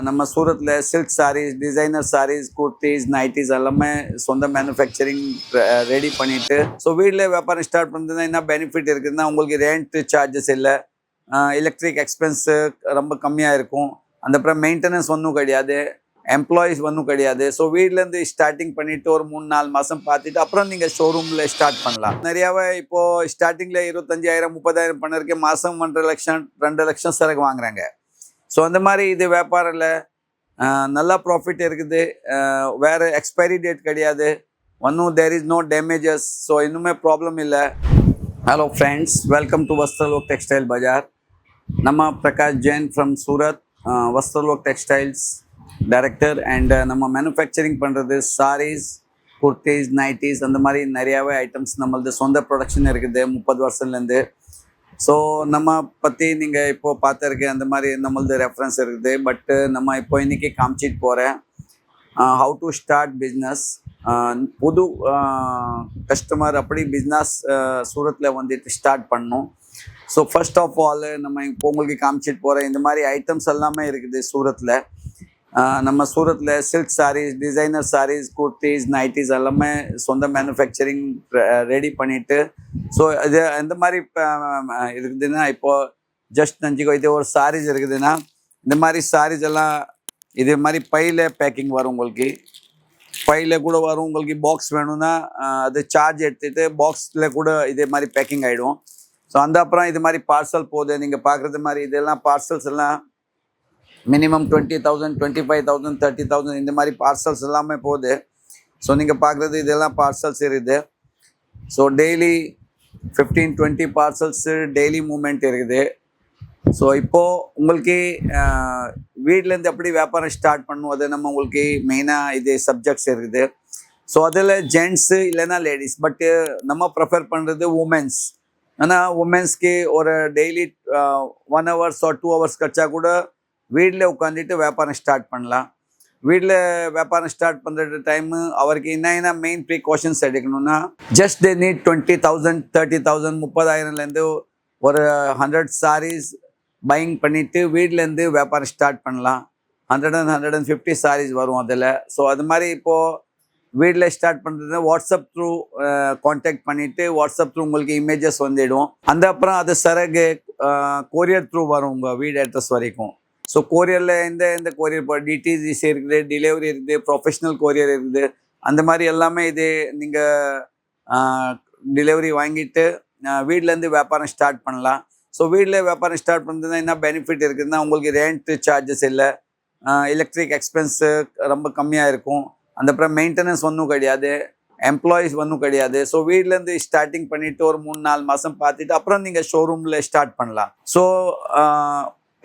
நம்ம சூரத்தில் silk saris, designer saris, kurtis, nighties எல்லாமே சொந்த மேனுஃபேக்சரிங் ரெடி பண்ணிட்டு ஸோ வீட்டில் வியாபாரம் ஸ்டார்ட் பண்ணுறதுனா என்ன பெனிஃபிட் இருக்குதுன்னா உங்களுக்கு ரெண்ட் சார்ஜஸ் இல்லை, எலக்ட்ரிக் எக்ஸ்பென்ஸு ரொம்ப கம்மியாக இருக்கும், அந்த அப்புறம் மெயின்டெனன்ஸ் ஒன்றும் கிடையாது, எம்ப்ளாயீஸ் ஒன்றும் கிடையாது. ஸோ வீட்டிலேருந்து ஸ்டார்டிங் பண்ணிவிட்டு ஒரு 3-4 மாதம் பார்த்துட்டு அப்புறம் நீங்கள் ஷோரூமில் ஸ்டார்ட் பண்ணலாம். நிறையாவே இப்போது ஸ்டார்டிங்கில் 25,000 30,000 பண்ணறதுக்கு மாதம் 1.5 லட்சம் 2 லட்சம் சரக்கு வாங்குறாங்க. ஸோ அந்த மாதிரி இது வியாபாரில் நல்லா ப்ராஃபிட் இருக்குது, வேறு எக்ஸ்பைரி டேட் கிடையாது, ஒன்றும் there is no damages. So இன்னுமே ப்ராப்ளம் இல்லை. Hello friends, welcome to Vastralok textile Bazaar. நம்ம Prakash Jain from Surat, Vastralok textiles director. And நம்ம மேனுஃபேக்சரிங் பண்ணுறது சாரீஸ், குர்த்திஸ், நைட்டிஸ் அந்த மாதிரி நிறையாவே ஐட்டம்ஸ் நம்மளது சொந்த ப்ரொடக்ஷன் இருக்குது 30 வருஷத்துலேருந்து. ஸோ நம்ம பற்றி நீங்கள் இப்போது பார்த்துருக்கேன், அந்த மாதிரி நம்மளது ரெஃபரன்ஸ் இருக்குது. பட்டு நம்ம இப்போ இன்றைக்கி காமிச்சிட்டு போகிறேன் ஹவு டு ஸ்டார்ட் பிஸ்னஸ். புது கஸ்டமர் அப்படி பிஸ்னஸ் சூரத்தில் வந்துட்டு ஸ்டார்ட் பண்ணணும். ஸோ ஃபர்ஸ்ட் ஆஃப் ஆல் நம்ம இப்போ உங்களுக்கு காமிச்சிட்டு போகிறேன் இந்த மாதிரி ஐட்டம்ஸ் எல்லாமே இருக்குது சூரத்தில். நம்ம சூரத்தில் silk saris, designer saris, kurtis, nighties எல்லாமே சொந்த மேனுஃபேக்சரிங் ரெடி பண்ணிவிட்டு ஸோ இது எந்த மாதிரி இருக்குதுன்னா இப்போது ஜஸ்ட் நஞ்சிக்கோ இது ஒரு சாரீஸ் இருக்குதுன்னா இந்த மாதிரி சாரீஸ் எல்லாம் இது மாதிரி பையில் பேக்கிங் வரும், உங்களுக்கு பையில் கூட வரும். உங்களுக்கு பாக்ஸ் வேணும்னா அது சார்ஜ் எடுத்துகிட்டு பாக்ஸில் கூட இதே மாதிரி பேக்கிங் ஆகிடும். ஸோ அந்த அப்புறம் இது மாதிரி பார்சல் போகுது. நீங்கள் பார்க்குறது மாதிரி இதெல்லாம் பார்சல்ஸ் எல்லாம் மினிமம் 20,000 25,000 30,000 இந்த மாதிரி பார்சல்ஸ் எல்லாமே போகுது. ஸோ நீங்கள் பார்க்குறது இதெல்லாம் பார்சல்ஸ் இருக்குது. ஸோ டெய்லி 15-20 பார்சல்ஸு டெய்லி மூமெண்ட் இருக்குது. ஸோ இப்போது உங்களுக்கு வீட்டிலேருந்து எப்படி வியாபாரம் ஸ்டார்ட் பண்ணுவது நம்ம உங்களுக்கு மெயினாக இது சப்ஜெக்ட்ஸ் இருக்குது. ஸோ அதில் ஜென்ட்ஸு இல்லைன்னா லேடிஸ், பட்டு நம்ம ப்ரிஃபர் பண்ணுறது உமன்ஸ். ஆனால் உமன்ஸ்க்கு ஒரு டெய்லி 1 hours or 2 hours கச்சா கூட வீட்டில் உட்காந்துட்டு வியாபாரம் ஸ்டார்ட் பண்ணலாம். வீட்டில் வியாபாரம் ஸ்டார்ட் பண்ணுற டைமு அவருக்கு என்ன மெயின் ப்ரிகாஷன்ஸ் எடுக்கணும்னா ஜஸ்ட் தே நீட் 20,000 30,000 30,000லேருந்து ஒரு 100 சாரீஸ் பையிங் பண்ணிவிட்டு வீட்டிலேருந்து வியாபாரம் ஸ்டார்ட் பண்ணலாம். 100-150 சாரீஸ் வரும் அதில். ஸோ அது மாதிரி இப்போது வீட்டில் ஸ்டார்ட் பண்ணுறது வாட்ஸ்அப் த்ரூ கான்டாக்ட் பண்ணிவிட்டு வாட்ஸ்அப் த்ரூ உங்களுக்கு இமேஜஸ் வந்துடும். அந்த அப்புறம் அது சரகு கொரியர் த்ரூ வரும் உங்கள் வீடு அட்ரஸ் வரைக்கும். ஸோ கொரியரில் எந்த கொரியர் இப்போ டிடிசிசி இருக்குது, டெலிவரி இருக்குது, ப்ரொஃபஷ்னல் கொரியர் இருக்குது. அந்த மாதிரி எல்லாமே இது நீங்கள் டெலிவரி வாங்கிட்டு வீட்டிலேருந்து வியாபாரம் ஸ்டார்ட் பண்ணலாம். ஸோ வீட்டில் வியாபாரம் ஸ்டார்ட் பண்ணுறதுனா என்ன பெனிஃபிட் இருக்குதுன்னா உங்களுக்கு ரெண்ட் சார்ஜஸ் இல்லை, எலக்ட்ரிக் எக்ஸ்பென்ஸு ரொம்ப கம்மியாக இருக்கும், அந்த அப்புறம் மெயின்டெனன்ஸ் ஒன்றும் கிடையாது, எம்ப்ளாயீஸ் ஒன்றும் கிடையாது. ஸோ வீட்டிலேருந்து ஸ்டார்டிங் பண்ணிவிட்டு ஒரு 3-4 மாதம் பார்த்துட்டு அப்புறம் நீங்கள் ஷோரூமில் ஸ்டார்ட் பண்ணலாம். ஸோ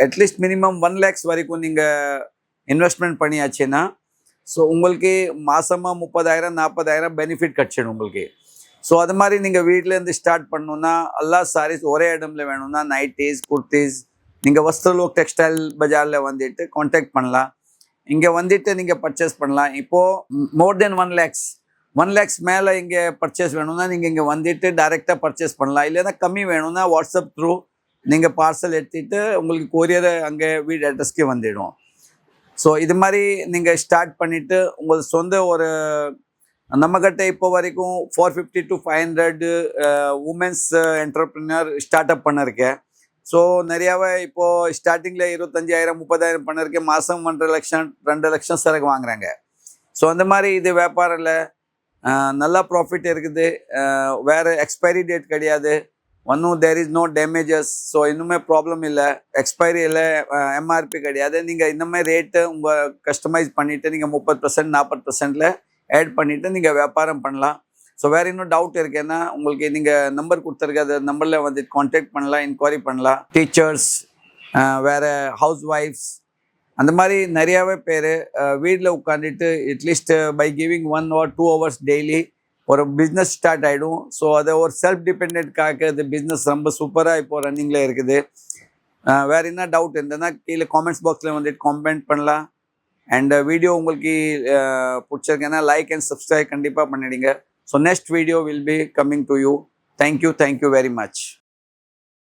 அட்லீஸ்ட் மினிமம் 1 lakhs வரைக்கும் நீங்கள் இன்வெஸ்ட்மெண்ட் பண்ணியாச்சுன்னா ஸோ உங்களுக்கு மாதமாக 30,000 40,000 பெனிஃபிட் கிடச்சிடும் உங்களுக்கு. ஸோ அது மாதிரி நீங்கள் வீட்டிலேருந்து ஸ்டார்ட் பண்ணணுன்னா எல்லா சாரீஸ் ஒரே இடம்ல வேணும்னா நைட்டிஸ், குர்த்திஸ் நீங்கள் வஸ்திரலோக் டெக்ஸ்டைல் பஜாரில் வந்துட்டு கான்டாக்ட் பண்ணலாம். இங்கே வந்துட்டு நீங்கள் பர்ச்சேஸ் பண்ணலாம். இப்போது மோர் தென் 1 lakhs மேலே இங்கே பர்ச்சேஸ் வேணும்னா நீங்கள் இங்கே வந்துட்டு டைரெக்டாக பர்ச்சேஸ் பண்ணலாம். இல்லைன்னா கம்மி வேணும்னா வாட்ஸ்அப் த்ரூ நீங்கள் பார்சல் எடுத்துகிட்டு உங்களுக்கு கொரியரை அங்கே வீடு அட்ரஸ்க்கே வந்துடும். ஸோ இது மாதிரி நீங்கள் ஸ்டார்ட் பண்ணிவிட்டு உங்கள் சொந்த ஒரு நம்மக்கிட்ட இப்போ வரைக்கும் 450 to 500 உமன்ஸ் என்டர்ப்ரினர் ஸ்டார்ட் அப் பண்ணிருக்கேன். ஸோ நிறையாவே இப்போது ஸ்டார்டிங்கில் 25,000 30,000 பண்ணிருக்கேன், மாதம் 1.5 லட்சம் 2 லட்சம் சரக்கு வாங்குறாங்க. ஸோ அந்த மாதிரி இது வியாபாரில் நல்லா ப்ராஃபிட் இருக்குது, வேறு எக்ஸ்பைரி டேட் கிடையாது, ஒன்றும் there is no damages. So இன்னுமே ப்ராப்ளம் இல்லை, எக்ஸ்பைரி இல்லை, எம்ஆர்பி கிடையாது. நீங்கள் இன்னுமே ரேட்டு உங்கள் கஸ்டமைஸ் பண்ணிவிட்டு நீங்கள் 30% 40%ல் ஆட் பண்ணிவிட்டு நீங்கள் வியாபாரம் பண்ணலாம். ஸோ வேறு இன்னும் டவுட் இருக்குன்னா உங்களுக்கு நீங்கள் நம்பர் கொடுத்துருக்க அந்த நம்பரில் வந்து கான்டாக்ட் பண்ணலாம், என்கொயரி பண்ணலாம். டீச்சர்ஸ், வேறு ஹவுஸ் ஒய்ஃப்ஸ் அந்த மாதிரி நிறையாவே பேர் வீட்டில் உட்காந்துட்டு at least by giving 1 or 2 hours daily ஒரு பிஸ்னஸ் ஸ்டார்ட் ஆகிடும். ஸோ அதை ஒரு செல்ஃப் டிபெண்ட்காக அது பிஸ்னஸ் ரொம்ப சூப்பராக இப்போது ரன்னிங்கில் இருக்குது. வேறு என்ன டவுட் இருந்ததுன்னா கீழே காமெண்ட்ஸ் பாக்ஸில் வந்துட்டு காமெண்ட் பண்ணலாம். அண்ட் வீடியோ உங்களுக்கு பிடிச்சிருக்கேன்னா லைக் அண்ட் சப்ஸ்கிரைப் கண்டிப்பாக பண்ணிடுங்க. So next video will be coming to you. Thank you very much.